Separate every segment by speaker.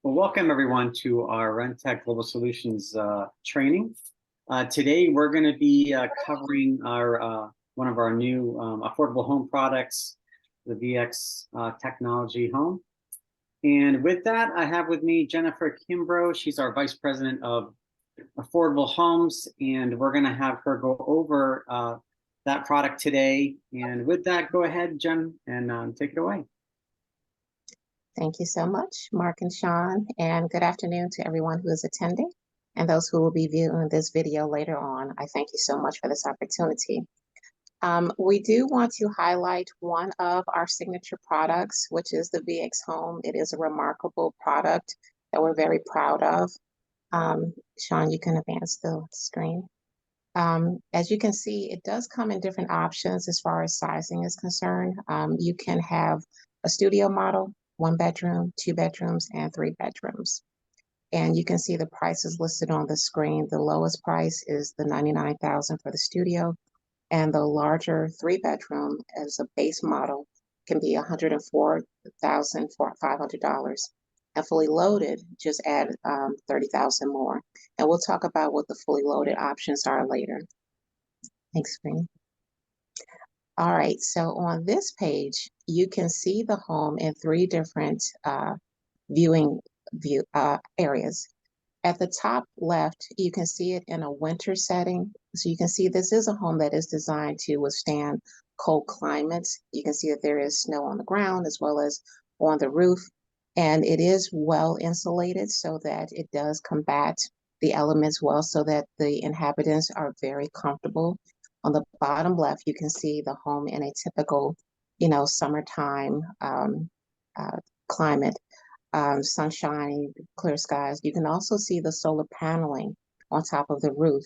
Speaker 1: Well, welcome everyone to our Rentech Global Solutions training. Today we're going to be covering our one of our new affordable home products, the VX Technology Home. And with that, I have with me Jennifer Kimbrough. She's our Vice President of Affordable Homes, and we're going to have her go over that product today. And with that, go ahead, Jen, and take it away.
Speaker 2: Thank you so much, Mark and Sean, and good afternoon to everyone who is attending and those who will be viewing this video later on. I thank you so much for this opportunity. We do want to highlight one of our signature products, which is the VxHome. It is a remarkable product that we're very proud of. Sean, you can advance the screen. As you can see, it does come in different options as far as sizing is concerned. You can have a studio model, 1 bedroom, 2 bedrooms, and 3 bedrooms. And you can see the prices listed on the screen. The lowest price is the $99,000 for the studio, and the larger 3 bedroom as a base model can be $104,500. And fully loaded, just add $30,000 more. And we'll talk about what the fully loaded options are later. Next screen. All right, so on this page, you can see the home in 3 different viewing areas. At the top left, you can see it in a winter setting. So you can see this is a home that is designed to withstand cold climates. You can see that there is snow on the ground as well as on the roof. And it is well insulated so that it does combat the elements well, so that the inhabitants are very comfortable. On the bottom left, you can see the home in a typical, summertime climate, sunshine, clear skies. You can also see the solar paneling on top of the roof.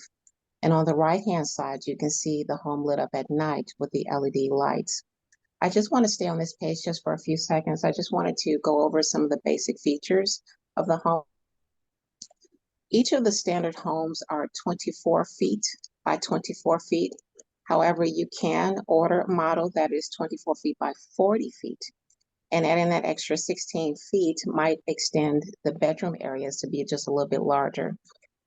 Speaker 2: And on the right-hand side, you can see the home lit up at night with the LED lights. I just want to stay on this page just for a few seconds. I just wanted to go over some of the basic features of the home. Each of the standard homes are 24 feet by 24 feet. However, you can order a model that is 24 feet by 40 feet. And adding that extra 16 feet might extend the bedroom areas to be just a little bit larger.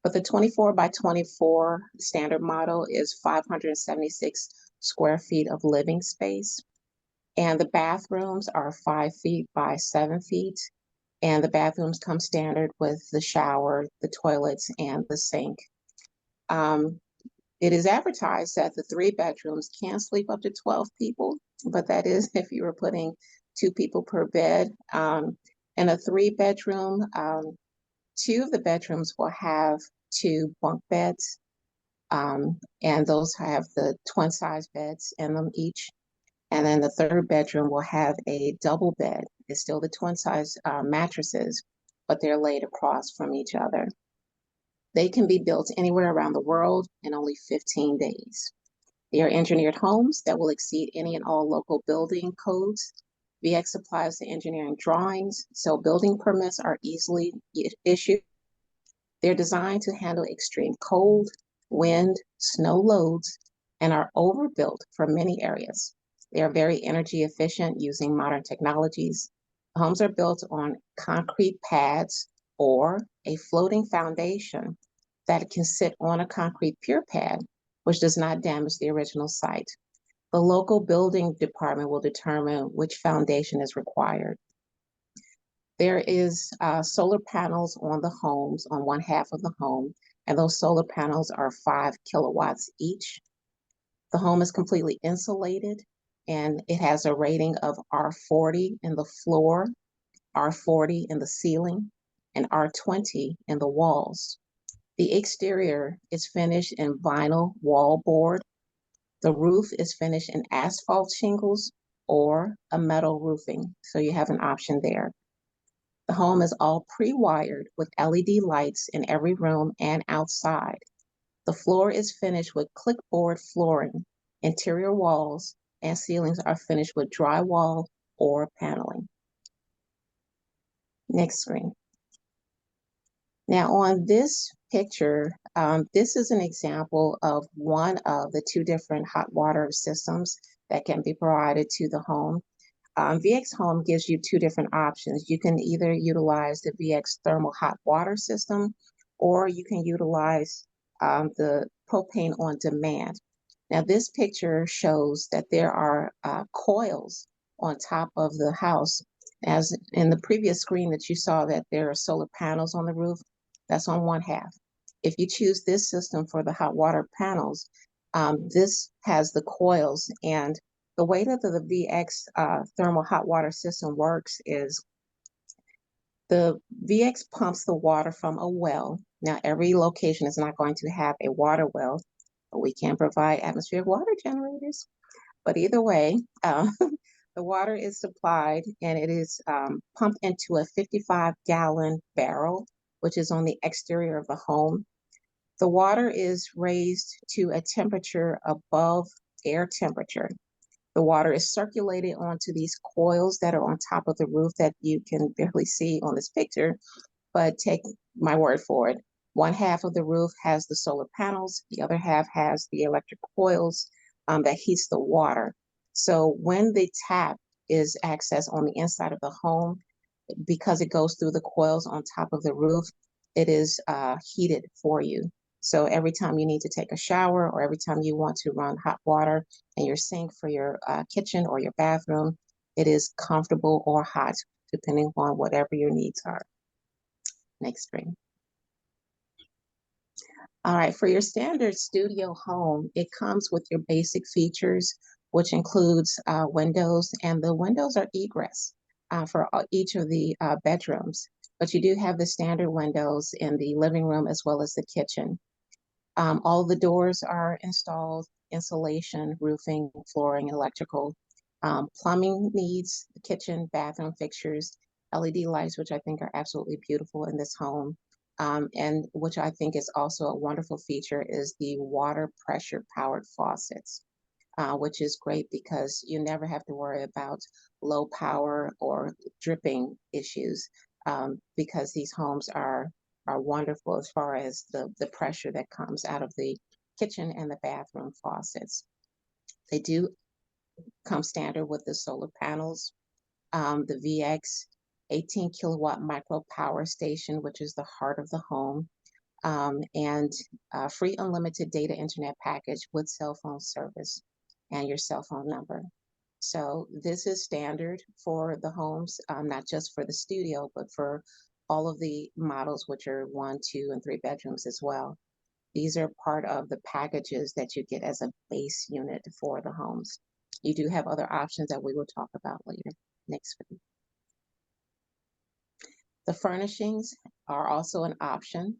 Speaker 2: But the 24 by 24 standard model is 576 square feet of living space. And the bathrooms are 5 feet by 7 feet. And the bathrooms come standard with the shower, the toilets, and the sink. It is advertised that the 3 bedrooms can sleep up to 12 people, but that is if you were putting 2 people per bed. In a 3 bedroom, 2 of the bedrooms will have 2 bunk beds, and those have the twin size beds in them each. And then the 3rd bedroom will have a double bed. It's still the twin size mattresses, but they're laid across from each other. They can be built anywhere around the world in only 15 days. They are engineered homes that will exceed any and all local building codes. VX supplies the engineering drawings, so building permits are easily issued. They're designed to handle extreme cold, wind, snow loads, and are overbuilt for many areas. They are very energy efficient using modern technologies. Homes are built on concrete pads or a floating foundation that can sit on a concrete pier pad, which does not damage the original site. The local building department will determine which foundation is required. There is solar panels on the homes, on one half of the home, and those solar panels are 5 kilowatts each. The home is completely insulated, and it has a rating of R40 in the floor, R40 in the ceiling, and R20 in the walls. The exterior is finished in vinyl wallboard. The roof is finished in asphalt shingles or a metal roofing, so you have an option there. The home is all pre-wired with LED lights in every room and outside. The floor is finished with clipboard flooring. Interior walls and ceilings are finished with drywall or paneling. Next screen. Now on this picture, this is an example of one of the 2 different hot water systems that can be provided to the home. VxHome gives you two different options. You can either utilize the VX thermal hot water system, or you can utilize the propane on demand. Now, this picture shows that there are coils on top of the house. As in the previous screen that you saw that there are solar panels on the roof, that's on one half. If you choose this system for the hot water panels, this has the coils, and the way that the VX thermal hot water system works is the VX pumps the water from a well. Now, every location is not going to have a water well, but we can provide atmospheric water generators. But either way, the water is supplied and it is pumped into a 55-gallon barrel, which is on the exterior of the home. The water is raised to a temperature above air temperature. The water is circulated onto these coils that are on top of the roof that you can barely see on this picture, but take my word for it. One half of the roof has the solar panels, the other half has the electric coils that heats the water. So when the tap is accessed on the inside of the home, because it goes through the coils on top of the roof, it is heated for you. So every time you need to take a shower or every time you want to run hot water in your sink for your kitchen or your bathroom, it is comfortable or hot, depending on whatever your needs are. Next screen. All right, for your standard studio home, it comes with your basic features, which includes windows, and the windows are egress for each of the bedrooms. But you do have the standard windows in the living room as well as the kitchen. All the doors are installed, insulation, roofing, flooring, and electrical. Plumbing needs, the kitchen, bathroom fixtures, LED lights, which I think are absolutely beautiful in this home. And which I think is also a wonderful feature is the water pressure powered faucets, which is great because you never have to worry about low power or dripping issues because these homes are wonderful as far as the pressure that comes out of the kitchen and the bathroom faucets. They do come standard with the solar panels, the VX 18 kilowatt micro power station, which is the heart of the home, and free unlimited data internet package with cell phone service and your cell phone number. So this is standard for the homes, not just for the studio, but for all of the models, which are 1, 2, and 3 bedrooms as well. These are part of the packages that you get as a base unit for the homes. You do have other options that we will talk about later. Next one. The furnishings are also an option.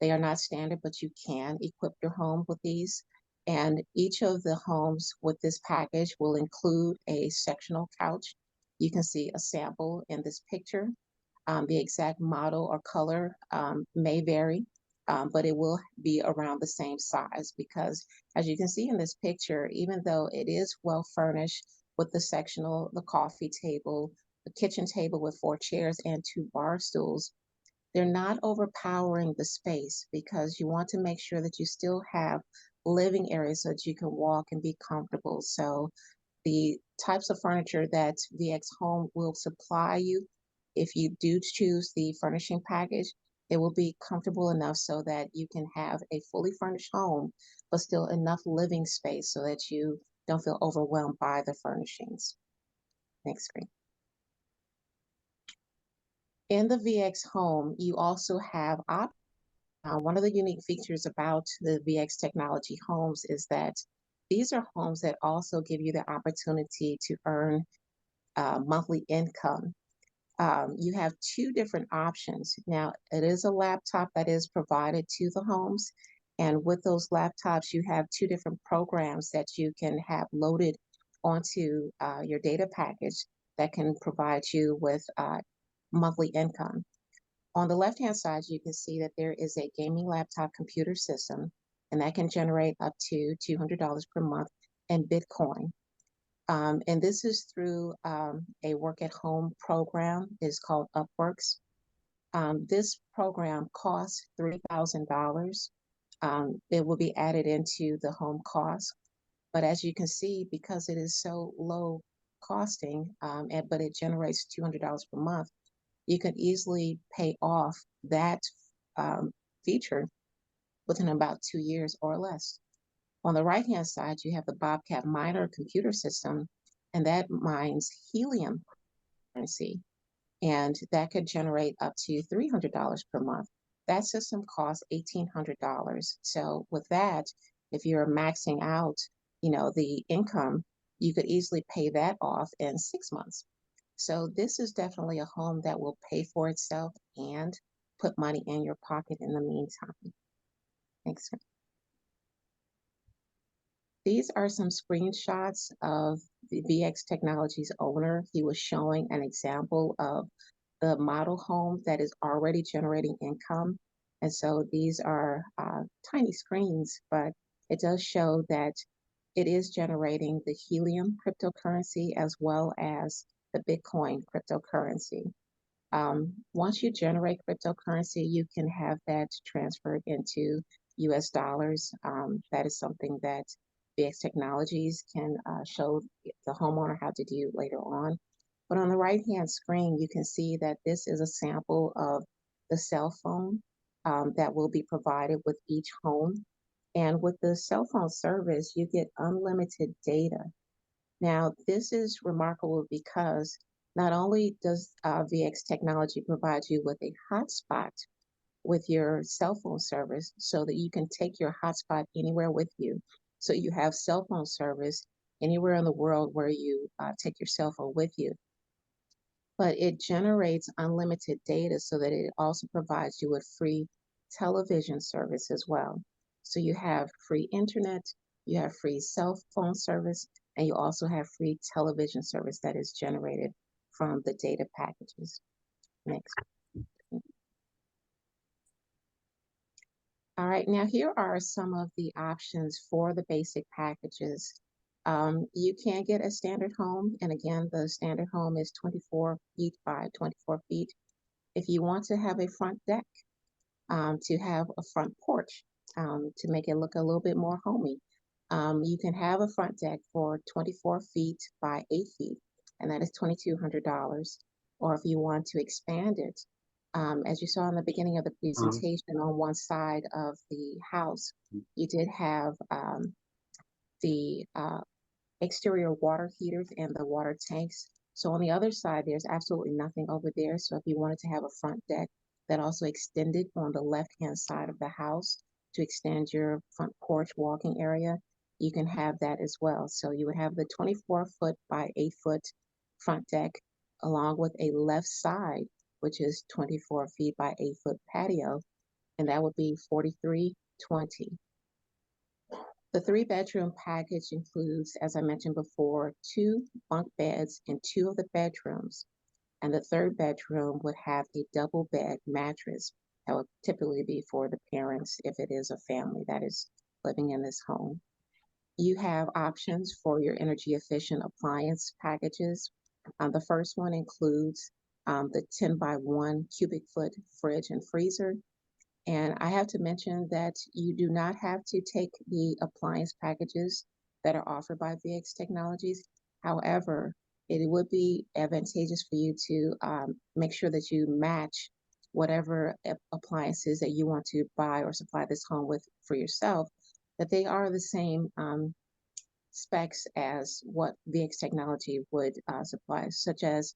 Speaker 2: They are not standard, but you can equip your home with these. And each of the homes with this package will include a sectional couch. You can see a sample in this picture. The exact model or color may vary, but it will be around the same size because as you can see in this picture, even though it is well furnished with the sectional, the coffee table, the kitchen table with 4 chairs and 2 bar stools, they're not overpowering the space because you want to make sure that you still have living areas so that you can walk and be comfortable. So the types of furniture that VxHome will supply you, if you do choose the furnishing package, it will be comfortable enough so that you can have a fully furnished home, but still enough living space so that you don't feel overwhelmed by the furnishings. Next screen. In the VxHome, you also have one of the unique features about the VX Technology homes is that these are homes that also give you the opportunity to earn monthly income. You have 2 different options. Now, it is a laptop that is provided to the homes. And with those laptops, you have 2 different programs that you can have loaded onto your data package that can provide you with monthly income. On the left-hand side, you can see that there is a gaming laptop computer system, and that can generate up to $200 per month in Bitcoin. And this is through a work-at-home program. It's called Upworks. This program costs $3,000. It will be added into the home cost. But as you can see, because it is so low costing, but it generates $200 per month, you can easily pay off that feature within about 2 years or less. On the right-hand side, you have the Bobcat miner computer system, and that mines helium currency, and that could generate up to $300 per month. That system costs $1,800. So with that, if you're maxing out, the income, you could easily pay that off in 6 months. So this is definitely a home that will pay for itself and put money in your pocket in the meantime. Thanks. These are some screenshots of the VX Technologies owner. He was showing an example of the model home that is already generating income. And so these are tiny screens, but it does show that it is generating the helium cryptocurrency as well as the Bitcoin cryptocurrency. Once you generate cryptocurrency, you can have that transferred into US dollars. That is something that VX Technologies can show the homeowner how to do later on. But on the right-hand screen, you can see that this is a sample of the cell phone that will be provided with each home. And with the cell phone service, you get unlimited data. Now, this is remarkable because not only does VX Technology provide you with a hotspot with your cell phone service so that you can take your hotspot anywhere with you. So you have cell phone service anywhere in the world where you take your cell phone with you. But it generates unlimited data so that it also provides you with free television service as well. So you have free internet, you have free cell phone service, and you also have free television service that is generated from the data packages. Next. All right, now here are some of the options for the basic packages. You can get a standard home, and again, the standard home is 24 feet by 24 feet. If you want to have a front deck, to have a front porch, to make it look a little bit more homey, you can have a front deck for 24 feet by 8 feet, and that is $2,200. Or if you want to expand it, as you saw in the beginning of the presentation, on one side of the house, you did have the exterior water heaters and the water tanks. So on the other side, there's absolutely nothing over there. So if you wanted to have a front deck that also extended on the left-hand side of the house to extend your front porch walking area, you can have that as well. So you would have the 24-foot by 8-foot front deck along with a left side, which is 24 feet by 8-foot patio, and that would be $4,320. The 3-bedroom package includes, as I mentioned before, 2 bunk beds in 2 of the bedrooms, and the 3rd bedroom would have a double bed mattress that would typically be for the parents if it is a family that is living in this home. You have options for your energy efficient appliance packages. The first one includes the 10 by 1 cubic foot fridge and freezer. And I have to mention that you do not have to take the appliance packages that are offered by VX Technologies. However, it would be advantageous for you to make sure that you match whatever appliances that you want to buy or supply this home with for yourself, that they are the same specs as what VX Technology would supply, such as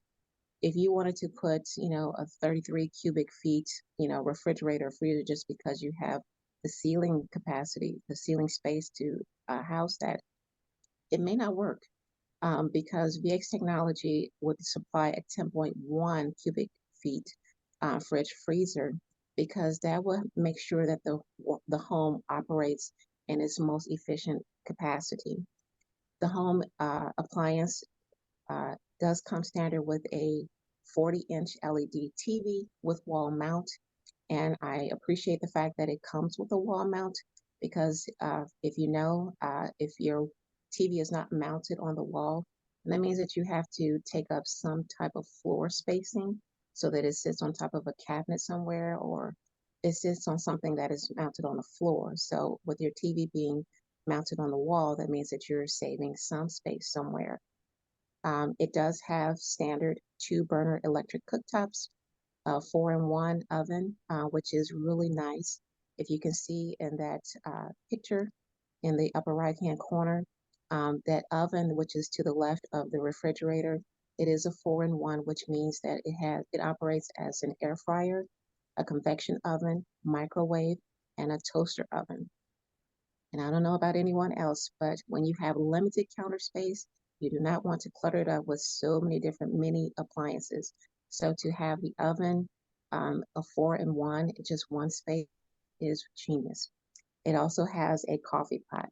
Speaker 2: if you wanted to put, a 33 cubic feet, refrigerator or freezer just because you have the ceiling capacity, the ceiling space to house that, it may not work because VX Technology would supply a 10.1 cubic feet fridge freezer because that will make sure that the home operates in its most efficient capacity. The home appliance does come standard with a 40-inch LED TV with wall mount. And I appreciate the fact that it comes with a wall mount because if if your TV is not mounted on the wall, that means that you have to take up some type of floor spacing so that it sits on top of a cabinet somewhere or it sits on something that is mounted on the floor. So with your TV being mounted on the wall, that means that you're saving some space somewhere. It does have standard 2-burner electric cooktops, a 4-in-1 oven, which is really nice. If you can see in that picture in the upper right-hand corner, that oven, which is to the left of the refrigerator, it is a 4-in-1, which means that it operates as an air fryer, a convection oven, microwave, and a toaster oven. And I don't know about anyone else, but when you have limited counter space, you do not want to clutter it up with so many different mini appliances. So to have the oven, a 4-in-1, just one space, is genius. It also has a coffee pot.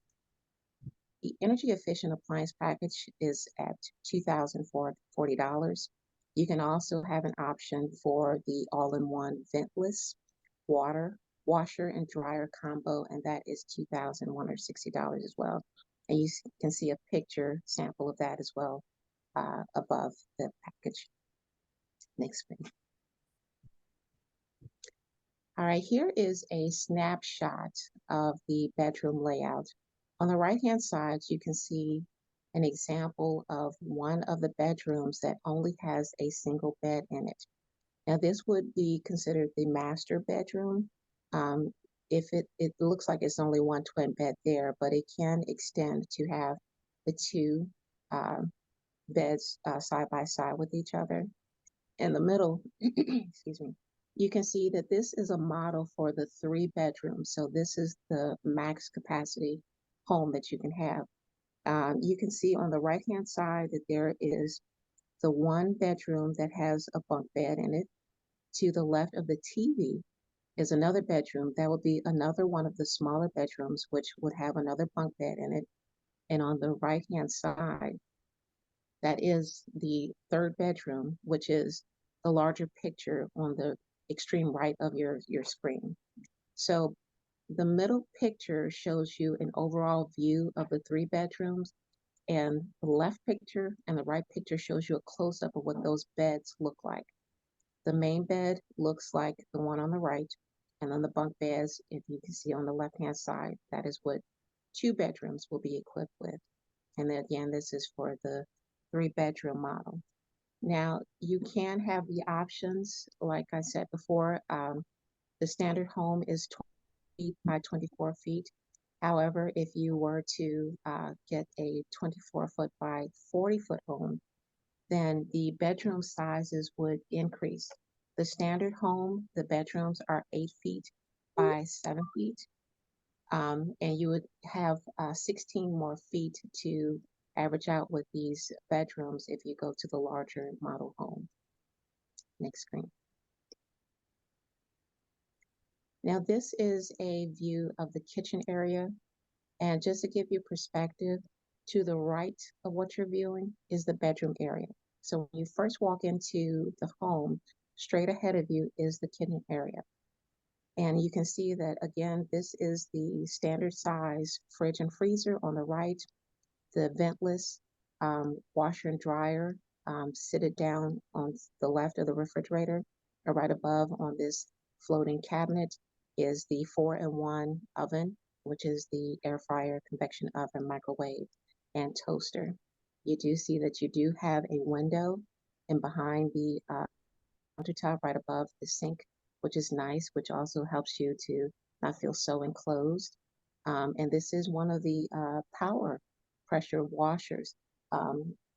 Speaker 2: The energy efficient appliance package is at $2,040. You can also have an option for the all-in-one ventless water washer and dryer combo, and that is $2,160 as well. And you can see a picture sample of that as well above the package. Next screen. All right, here is a snapshot of the bedroom layout. On the right-hand side, you can see an example of one of the bedrooms that only has a single bed in it. Now, this would be considered the master bedroom. If it looks like it's only one twin bed there, but it can extend to have the two beds side by side with each other. In the middle, excuse me, you can see that this is a model for the 3 bedrooms. So this is the max capacity home that you can have. You can see on the right-hand side that there is the 1 bedroom that has a bunk bed in it. To the left of the TV is another bedroom. That would be another one of the smaller bedrooms, which would have another bunk bed in it. And on the right-hand side, that is the 3rd bedroom, which is the larger picture on the extreme right of your screen. So the middle picture shows you an overall view of the 3 bedrooms, and the left picture and the right picture shows you a close-up of what those beds look like. The main bed looks like the one on the right, and then the bunk beds, if you can see on the left-hand side, that is what 2 bedrooms will be equipped with. And then again, this is for the 3-bedroom model. Now, you can have the options, like I said before, the standard home is 20 feet by 24 feet. However, if you were to get a 24-foot by 40-foot home, then the bedroom sizes would increase. The standard home, the bedrooms are 8 feet by 7 feet, and you would have 16 more feet to average out with these bedrooms if you go to the larger model home. Next screen. Now this is a view of the kitchen area, and just to give you perspective, to the right of what you're viewing is the bedroom area. So when you first walk into the home, straight ahead of you is the kitchen area. And you can see that, again, this is the standard size fridge and freezer on the right, the ventless washer and dryer seated down on the left of the refrigerator, and right above on this floating cabinet is the 4-in-1 oven, which is the air fryer, convection oven, microwave, and toaster. You do see that you do have a window, and behind the countertop right above the sink, which is nice, which also helps you to not feel so enclosed. And this is one of the power pressure washers,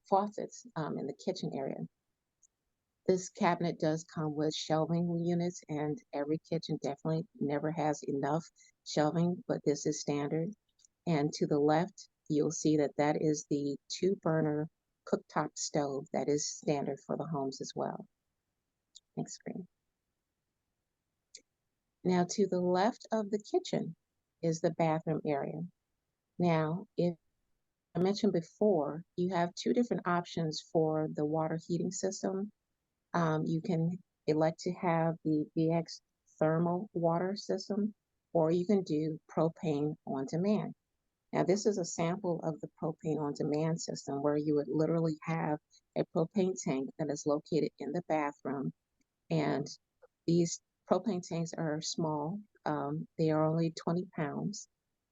Speaker 2: faucets in the kitchen area. This cabinet does come with shelving units, and every kitchen definitely never has enough shelving, but this is standard. And to the left, you'll see that that is the 2-burner cooktop stove that is standard for the homes as well. Next screen. Now to the left of the kitchen is the bathroom area. Now, if I mentioned before, you have 2 different options for the water heating system. You can elect to have the VX thermal water system, or you can do propane on demand. Now, this is a sample of the propane on demand system where you would literally have a propane tank that is located in the bathroom. And these propane tanks are small. They are only 20 pounds.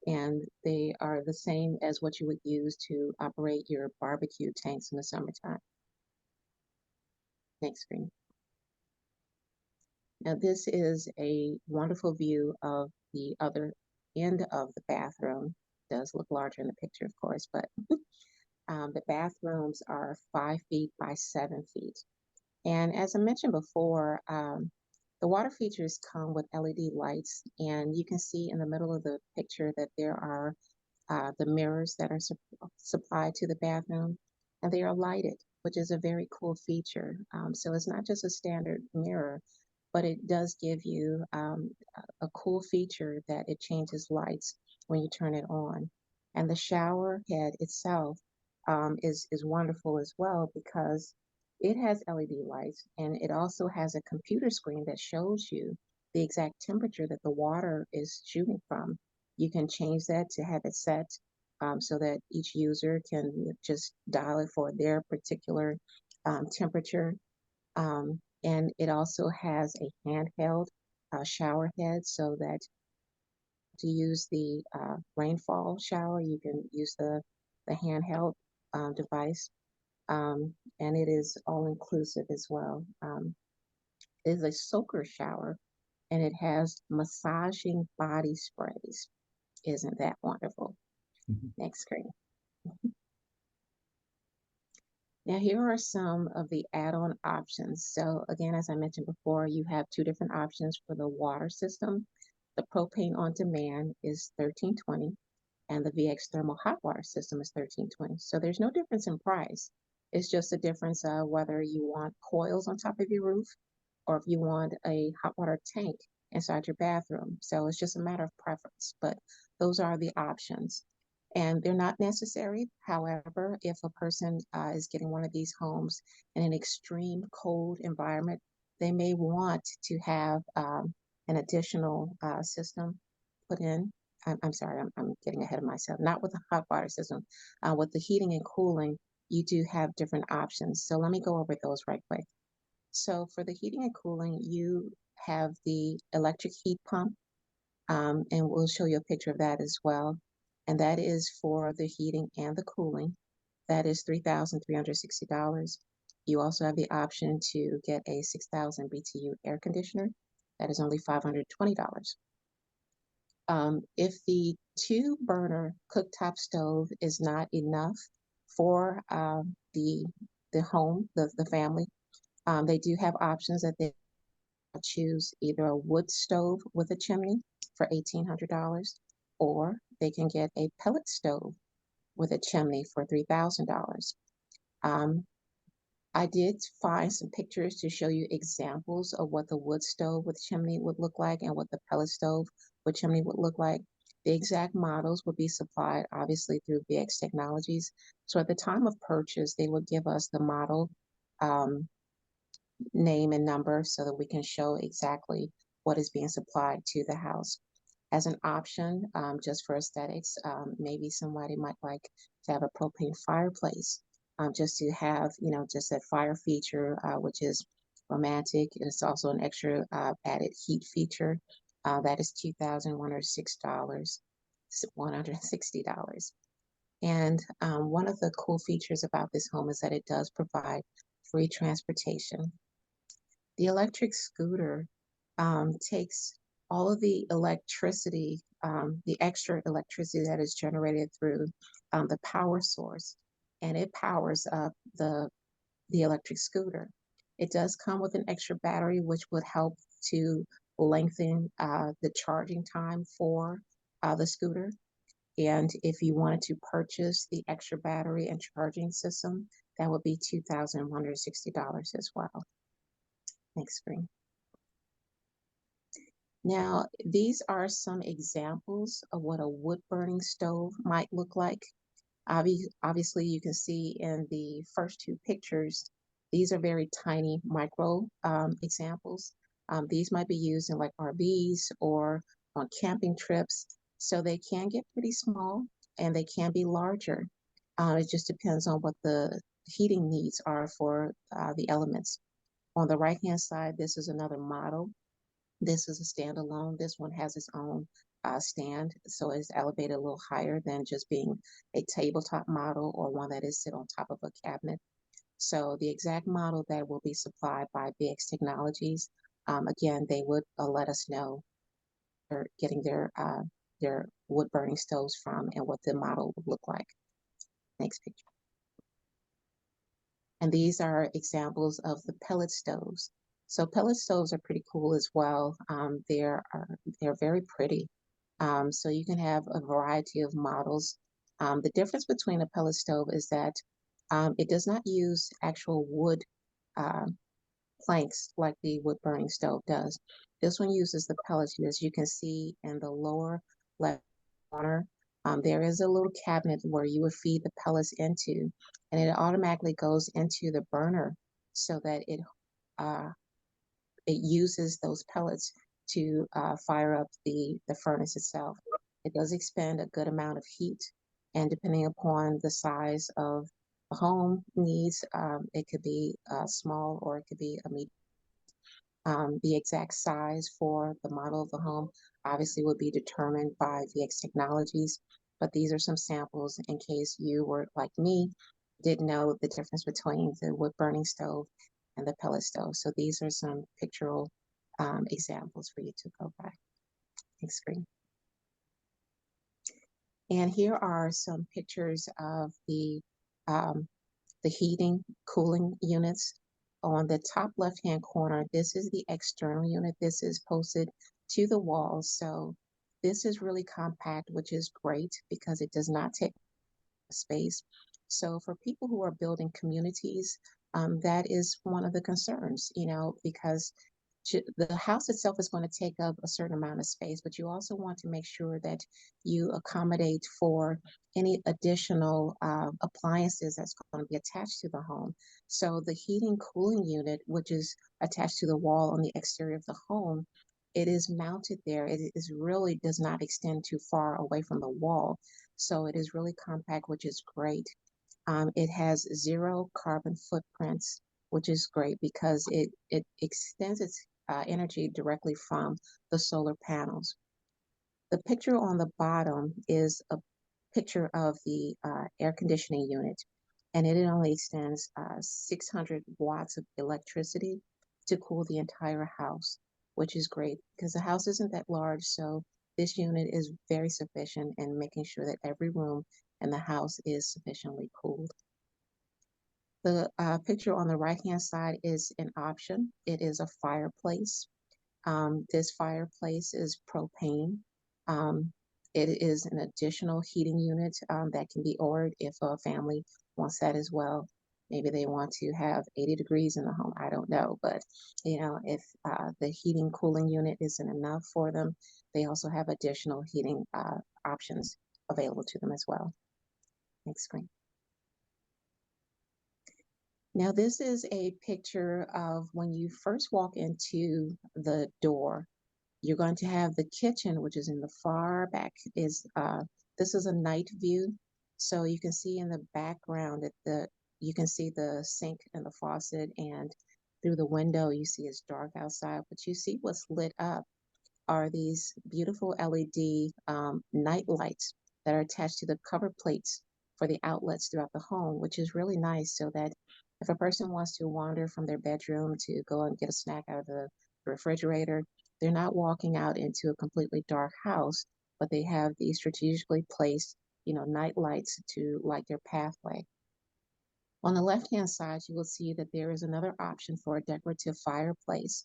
Speaker 2: and they are the same as what you would use to operate your barbecue tanks in the summertime. Next screen. Now this is a wonderful view of the other end of the bathroom. It does look larger in the picture, of course, but the bathrooms are 5 feet by 7 feet. And as I mentioned before, the water features come with LED lights, and you can see in the middle of the picture that there are the mirrors that are supplied to the bathroom, and they are lighted, which is a very cool feature. So it's not just a standard mirror, but it does give you a cool feature that it changes lights when you turn it on. And the shower head itself is wonderful as well because it has LED lights, and it also has a computer screen that shows you the exact temperature that the water is shooting from. You can change that to have it set so that each user can just dial it for their particular temperature. And it also has a handheld shower head so that to use the rainfall shower, you can use the handheld device. And it is all inclusive as well. It is a soaker shower, and it has massaging body sprays. Isn't that wonderful? Next screen. Now, here are some of the add-on options. So again, as I mentioned before, you have two different options for the water system. The propane on demand is $13.20, and the VX thermal hot water system is $13.20. So there's no difference in price. It's just a difference of whether you want coils on top of your roof or if you want a hot water tank inside your bathroom. So it's just a matter of preference, but those are the options. And they're not necessary. However, if a person is getting one of these homes in an extreme cold environment, they may want to have an additional system put in. I'm sorry, I'm getting ahead of myself. Not with the hot water system. With the heating and cooling, you do have different options. So let me go over those right quick. So for the heating and cooling, you have the electric heat pump, and we'll show you a picture of that as well. And that is for the heating and the cooling. That is $3,360. You also have the option to get a 6,000 BTU air conditioner. That is only $520. If the 2-burner cooktop stove is not enough for the home, the family, they do have options that they choose either a wood stove with a chimney for $1,800, or they can get a pellet stove with a chimney for $3,000. I did find some pictures to show you examples of what the wood stove with chimney would look like and what the pellet stove with chimney would look like. The exact models would be supplied obviously through VX Technologies. So at the time of purchase, they would give us the model name and number so that we can show exactly what is being supplied to the house. As an option, just for aesthetics, maybe somebody might like to have a propane fireplace, just to have, just that fire feature, which is romantic. And it's also an extra added heat feature. That is $2,160. $160. And one of the cool features about this home is that it does provide free transportation. The electric scooter takes all of the electricity, the extra electricity that is generated through the power source, and it powers up the electric scooter. It does come with an extra battery, which would help to lengthen the charging time for the scooter. And if you wanted to purchase the extra battery and charging system, that would be $2,160 as well. Next screen. Now, these are some examples of what a wood-burning stove might look like. Obviously, you can see in the first two pictures, these are very tiny micro examples. These might be used in like RVs or on camping trips. So they can get pretty small and they can be larger. It just depends on what the heating needs are for the elements. On the right-hand side, this is another model. This is a standalone. This one has its own stand, so it's elevated a little higher than just being a tabletop model or one that is sit on top of a cabinet. So the exact model that will be supplied by VX Technologies, again, they would let us know where getting their wood burning stoves from and what the model would look like. Next picture. And these are examples of the pellet stoves. So pellet stoves are pretty cool as well. They're very pretty. So you can have a variety of models. The difference between a pellet stove is that it does not use actual wood uh, planks like the wood burning stove does. This one uses the pellets. As you can see in the lower left corner, there is a little cabinet where you would feed the pellets into, and it automatically goes into the burner so that uh, it uses those pellets to fire up the furnace itself. It does expend a good amount of heat, and depending upon the size of the home needs, it could be small or it could be a medium. The exact size for the model of the home obviously would be determined by VX Technologies, but these are some samples in case you were like me, didn't know the difference between the wood burning stove and the pellet stove. So these are some pictorial examples for you to go by. Next screen. And here are some pictures of the heating, cooling units. On the top left-hand corner, this is the external unit. This is posted to the wall. So this is really compact, which is great because it does not take space. So for people who are building communities, that is one of the concerns, because the house itself is going to take up a certain amount of space, but you also want to make sure that you accommodate for any additional appliances that's going to be attached to the home. So the heating cooling unit, which is attached to the wall on the exterior of the home, it is mounted there. It is really does not extend too far away from the wall. So it is really compact, which is great. It has zero carbon footprints, which is great because it extends its energy directly from the solar panels. The picture on the bottom is a picture of the air conditioning unit, and it only extends 600 watts of electricity to cool the entire house, which is great because the house isn't that large, so this unit is very sufficient in making sure that every room in the house is sufficiently cooled. The picture on the right-hand side is an option. It is a fireplace. This fireplace is propane. Um, it is an additional heating unit that can be ordered if a family wants that as well. Maybe they want to have 80 degrees in the home. I don't know. But, if the heating cooling unit isn't enough for them, they also have additional heating options available to them as well. Next screen. Now, this is a picture of when you first walk into the door. You're going to have the kitchen, which is in the far back. This is a night view, so you can see in the background that you can see the sink and the faucet, and through the window you see it's dark outside, but you see what's lit up are these beautiful LED night lights that are attached to the cover plates for the outlets throughout the home, which is really nice so that if a person wants to wander from their bedroom to go and get a snack out of the refrigerator, they're not walking out into a completely dark house, but they have these strategically placed, night lights to light their pathway. On the left-hand side, you will see that there is another option for a decorative fireplace.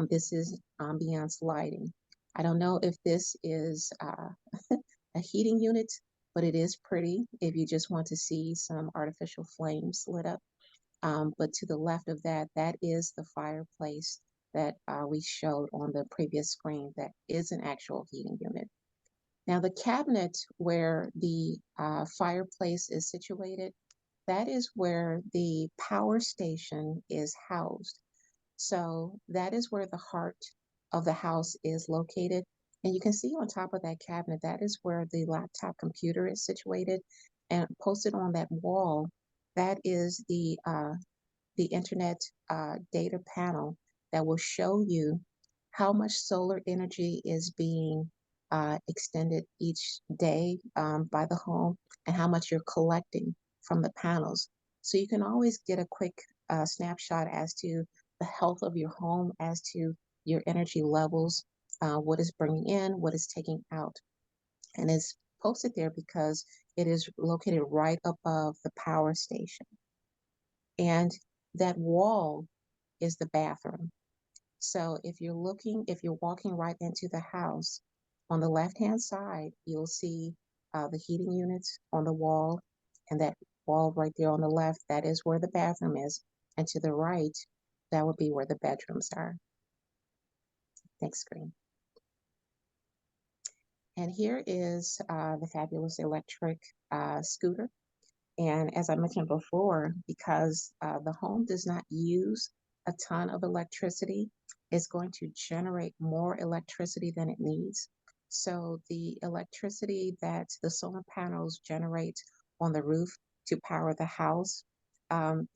Speaker 2: This is ambiance lighting. I don't know if this is a heating unit, but it is pretty if you just want to see some artificial flames lit up. But to the left of that, that is the fireplace that we showed on the previous screen that is an actual heating unit. Now, the cabinet where the fireplace is situated, that is where the power station is housed. So that is where the heart of the house is located. And you can see on top of that cabinet, that is where the laptop computer is situated. And posted on that wall, that is the internet data panel that will show you how much solar energy is being extended each day by the home, and how much you're collecting from the panels. So you can always get a quick snapshot as to the health of your home, as to your energy levels, what is bringing in, what is taking out. And it's posted there because it is located right above the power station. And that wall is the bathroom. So if you're walking right into the house, on the left-hand side, you'll see the heating units on the wall, and that wall right there on the left, that is where the bathroom is. And to the right, that would be where the bedrooms are. Next screen. And here is the fabulous electric scooter. And as I mentioned before, because the home does not use a ton of electricity, it's going to generate more electricity than it needs. So the electricity that the solar panels generate on the roof to power the house,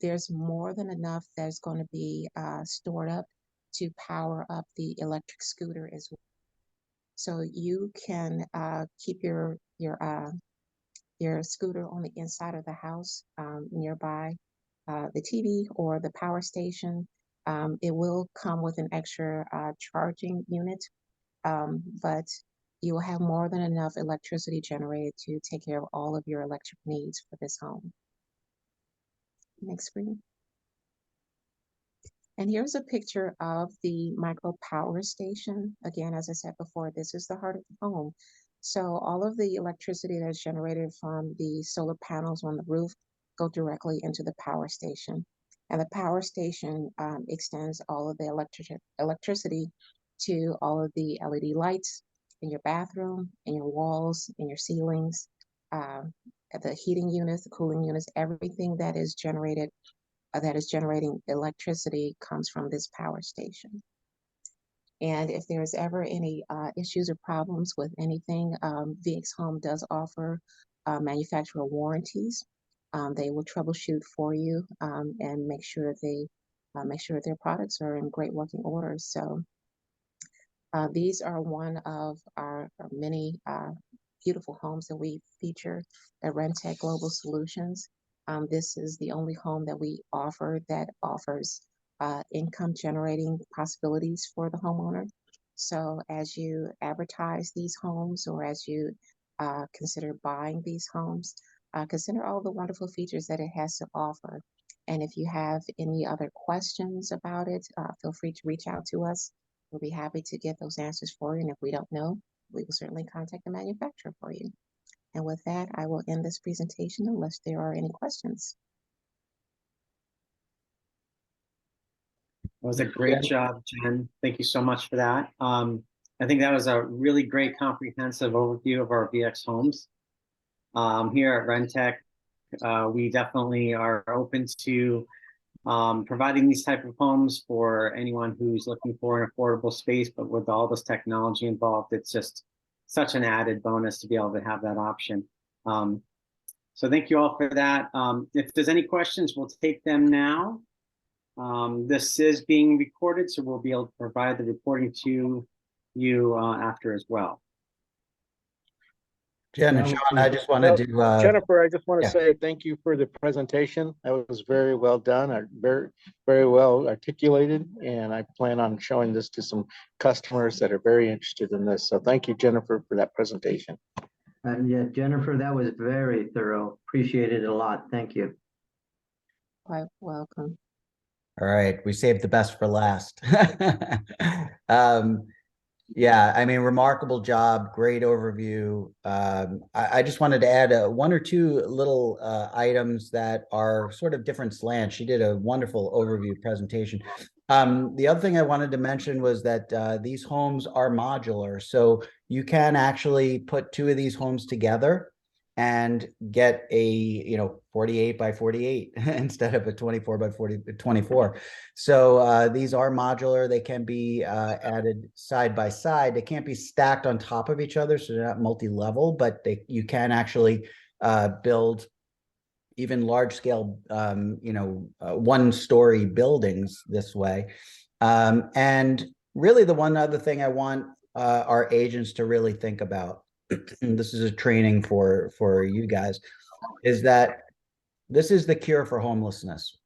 Speaker 2: there's more than enough that's going to be stored up to power up the electric scooter as well. So you can keep your scooter on the inside of the house nearby the TV or the power station. It will come with an extra charging unit, but you will have more than enough electricity generated to take care of all of your electric needs for this home. Next screen. And here's a picture of the micro power station. Again, as I said before, this is the heart of the home. So all of the electricity that's generated from the solar panels on the roof go directly into the power station. And the power station extends all of the electricity to all of the LED lights in your bathroom, in your walls, in your ceilings, the heating units, the cooling units, everything that is generating electricity comes from this power station. And if there's ever any issues or problems with anything, VxHome does offer manufacturer warranties. They will troubleshoot for you and make sure their products are in great working order. So these are one of our many beautiful homes that we feature at Rentech Global Solutions. This is the only home that we offer that offers income generating possibilities for the homeowner. So as you advertise these homes, or as you consider buying these homes, consider all the wonderful features that it has to offer. And if you have any other questions about it, feel free to reach out to us. We'll be happy to get those answers for you. And if we don't know, we will certainly contact the manufacturer for you. And with that, I will end this presentation unless there are any questions.
Speaker 1: It was a great job, Jen. Thank you so much for that. I think that was a really great comprehensive overview of our VX homes. Here at Rentech, we definitely are open to providing these type of homes for anyone who's looking for an affordable space, but with all this technology involved, it's just such an added bonus to be able to have that option. So thank you all for that. If there's any questions, we'll take them now. This is being recorded, so we'll be able to provide the recording to you after as well.
Speaker 3: Jen and Sean, I just wanted to
Speaker 4: Jennifer, I just want to say thank you for the presentation. That was very well done, very well articulated, and I plan on showing this to some customers that are very interested in this. So thank you, Jennifer, for that presentation.
Speaker 5: Yeah, Jennifer, that was very thorough. Appreciate it a lot. Thank you.
Speaker 2: Quite welcome.
Speaker 3: All right, we saved the best for last. Yeah, I mean, remarkable job, great overview. I just wanted to add one or two little items that are sort of different slants. She did a wonderful overview presentation. The other thing I wanted to mention was that these homes are modular, so you can actually put two of these homes together and get a 48 by 48 instead of a 24 by 24. So these are modular. They can be added side by side. They can't be stacked on top of each other, so they're not multi-level, but you can actually build even large scale one-story buildings this way. And really the one other thing I want our agents to really think about, and this is a training for you guys, is that this is the cure for homelessness.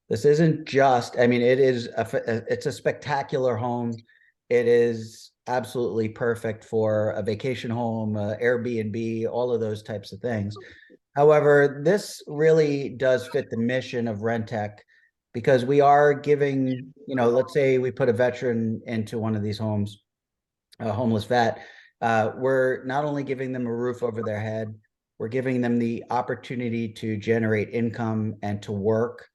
Speaker 3: This isn't just, I mean, it's a spectacular home. It is absolutely perfect for a vacation home, Airbnb, all of those types of things. However, this really does fit the mission of Rentech, because we are giving, let's say we put a veteran into one of these homes, a homeless vet. We're not only giving them a roof over their head, we're giving them the opportunity to generate income and to work,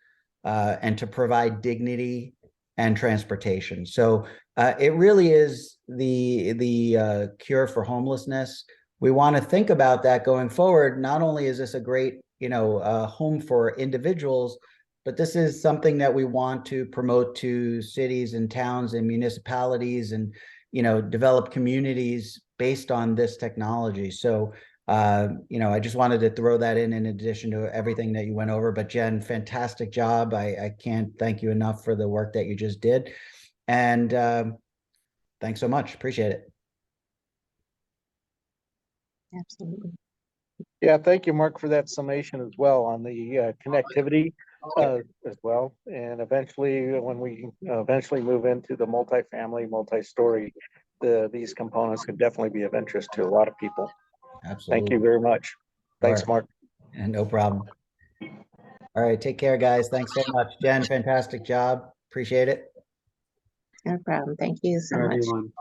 Speaker 3: and to provide dignity and transportation. So it really is the cure for homelessness. We want to think about that going forward. Not only is this a great home for individuals, but this is something that we want to promote to cities and towns and municipalities, and develop communities based on this technology. So I just wanted to throw that in addition to everything that you went over. But Jen, fantastic job. I can't thank you enough for the work that you just did. And thanks so much. Appreciate it.
Speaker 2: Absolutely.
Speaker 4: Yeah, thank you, Mark, for that summation as well on the connectivity as well. And eventually, when we eventually move into the multifamily, multi-story, these components could definitely be of interest to a lot of people.
Speaker 3: Absolutely.
Speaker 4: Thank you very much. Thanks,
Speaker 3: Sure.
Speaker 4: Mark.
Speaker 3: And no problem. All right, take care, guys. Thanks so much. Jen, fantastic job. Appreciate it.
Speaker 2: No problem. Thank you so
Speaker 1: For
Speaker 2: much.
Speaker 1: everyone.